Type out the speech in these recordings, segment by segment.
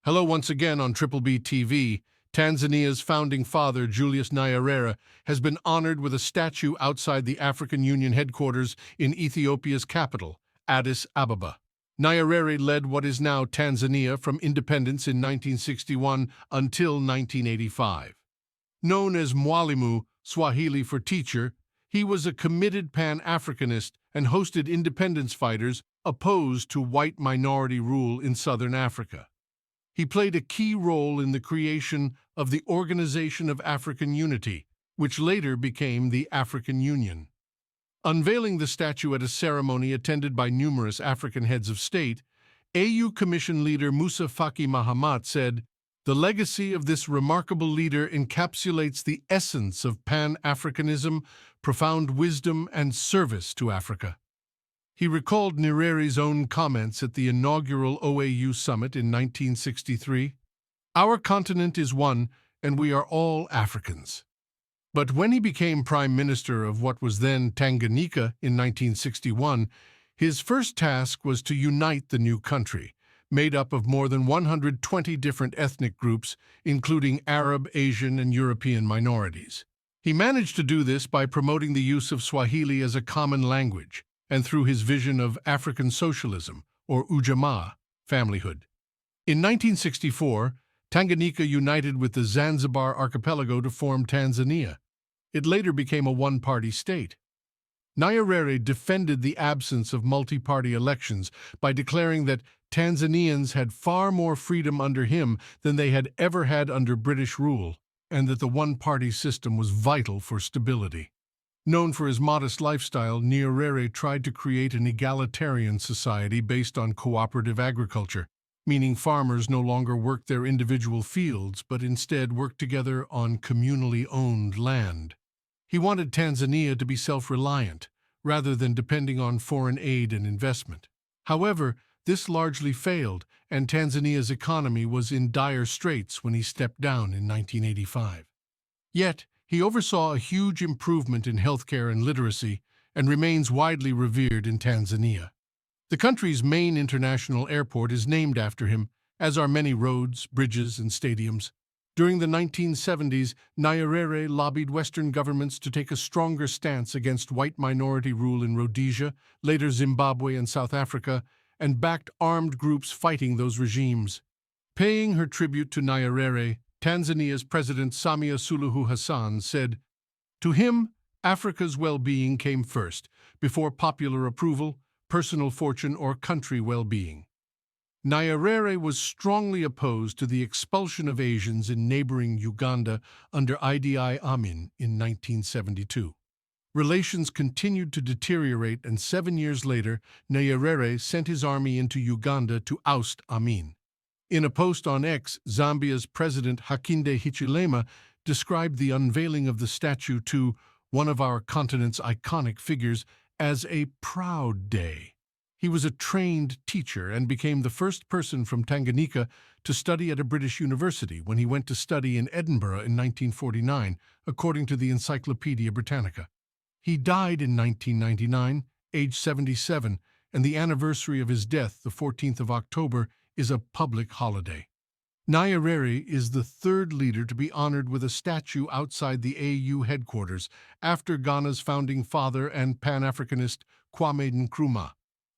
Hello once again on Triple B TV. Tanzania's founding father, Julius Nyerere, has been honored with a statue outside the African Union headquarters in Ethiopia's capital, Addis Ababa. Nyerere led what is now Tanzania from independence in 1961 until 1985. Known as Mwalimu, Swahili for teacher, he was a committed Pan-Africanist and hosted independence fighters opposed to white minority rule in southern Africa. He played a key role in the creation of the Organization of African Unity, which later became the African Union. Unveiling the statue at a ceremony attended by numerous African heads of state, AU Commission leader Musa Faki Mahamat said, "The legacy of this remarkable leader encapsulates the essence of Pan-Africanism, profound wisdom, and service to Africa." He recalled Nyerere's own comments at the inaugural OAU summit in 1963, "Our continent is one, and we are all Africans." But when he became prime minister of what was then Tanganyika in 1961, his first task was to unite the new country, made up of more than 120 different ethnic groups, including Arab, Asian, and European minorities. He managed to do this by promoting the use of Swahili as a common language, and through his vision of African socialism, or ujamaa, familyhood. In 1964, Tanganyika united with the Zanzibar archipelago to form Tanzania. It later became a one-party state. Nyerere defended the absence of multi-party elections by declaring that Tanzanians had far more freedom under him than they had ever had under British rule, and that the one-party system was vital for stability. Known for his modest lifestyle, Nyerere tried to create an egalitarian society based on cooperative agriculture, meaning farmers no longer worked their individual fields but instead worked together on communally owned land. He wanted Tanzania to be self-reliant, rather than depending on foreign aid and investment. However, this largely failed, and Tanzania's economy was in dire straits when he stepped down in 1985. Yet, he oversaw a huge improvement in healthcare and literacy and remains widely revered in Tanzania. The country's main international airport is named after him, as are many roads, bridges, and stadiums. During the 1970s, Nyerere lobbied Western governments to take a stronger stance against white minority rule in Rhodesia, later Zimbabwe and South Africa, and backed armed groups fighting those regimes. Paying her tribute to Nyerere, Tanzania's President Samia Suluhu Hassan said, "To him, Africa's well-being came first, before popular approval, personal fortune, or country well-being." Nyerere was strongly opposed to the expulsion of Asians in neighboring Uganda under Idi Amin in 1972. Relations continued to deteriorate, and 7 years later, Nyerere sent his army into Uganda to oust Amin. In a post on X, Zambia's President Hakainde Hichilema described the unveiling of the statue to one of our continent's iconic figures as a proud day. He was a trained teacher and became the first person from Tanganyika to study at a British university when he went to study in Edinburgh in 1949, according to the Encyclopedia Britannica. He died in 1999, aged 77, and the anniversary of his death, the 14th of October, is a public holiday. Nyerere is the third leader to be honored with a statue outside the AU headquarters, after Ghana's founding father and Pan-Africanist Kwame Nkrumah,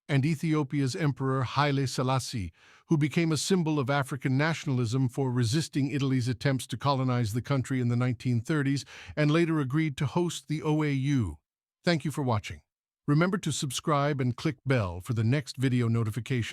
and Ethiopia's Emperor Haile Selassie, who became a symbol of African nationalism for resisting Italy's attempts to colonize the country in the 1930s and later agreed to host the OAU. Thank you for watching. Remember to subscribe and click bell for the next video notification.